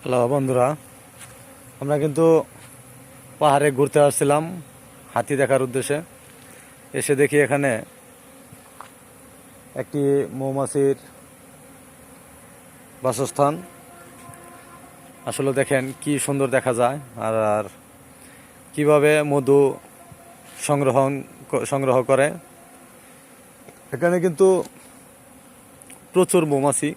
Hello বন্ধুরা, আমরা কিন্তু পাহাড়ে ঘুরতে আসছিলাম হাতি দেখার উদ্দেশ্যে। এসে দেখি এখানে একটি মৌমাছির বাসস্থান। আসলে দেখেন কি সুন্দর দেখা যায়, আর আর কিভাবে মধু সংগ্রহ করে। এখানে কিন্তু প্রচুর মৌমাছি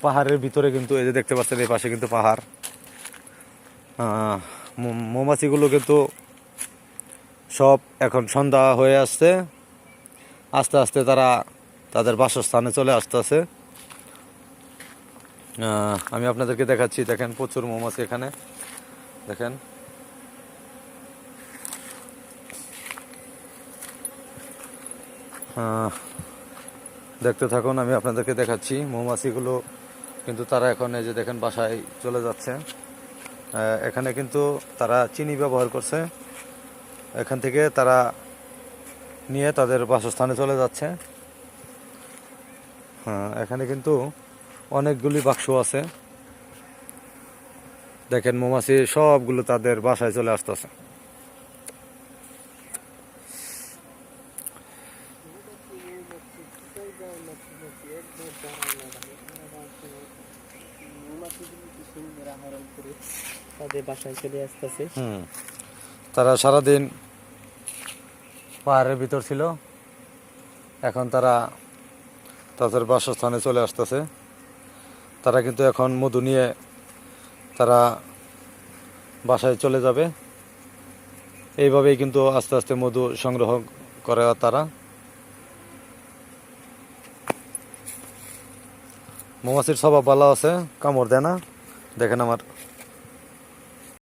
পাহাড়ের ভিতরে, কিন্তু এই যে দেখতে পাচ্ছেন এই পাশে কিন্তু পাহাড়। মৌমাছিগুলো কিন্তু সব এখন সন্ধ্যা হয়ে আসছে, আস্তে আস্তে তারা তাদের বাসস্থানে চলে আসতেছে। আমি আপনাদেরকে দেখাচ্ছি, দেখেন প্রচুর মৌমাছি এখানে, দেখেন। দেখতে থাকুন, আমি আপনাদেরকে দেখাচ্ছি মৌমাছিগুলো কিন্তু তারা এখন এই যে দেখেন বাসায় চলে যাচ্ছে। এখানে কিন্তু তারা চিনি ব্যবহার করছে, এখান থেকে তারা নিয়ে তাদের বাসস্থানে চলে যাচ্ছে। এখানে কিন্তু অনেকগুলি বাক্স আছে, দেখেন মৌমাছি সবগুলো তাদের বাসায় চলে আসতেছে। তাদের বাসায় চলে আসতেছে। তারা সারাদিন পাহাড়ের ভিতর ছিল, এখন তারা তাদের বাসস্থানে চলে আসতেছে। তারা কিন্তু এখন মধু নিয়ে তারা বাসায় চলে যাবে। এইভাবেই কিন্তু আস্তে আস্তে মধু সংগ্রহ করে তারা। মৌমাছির স্বভাব ভালো আছে, কামড় দেয় না। দেখেন আমার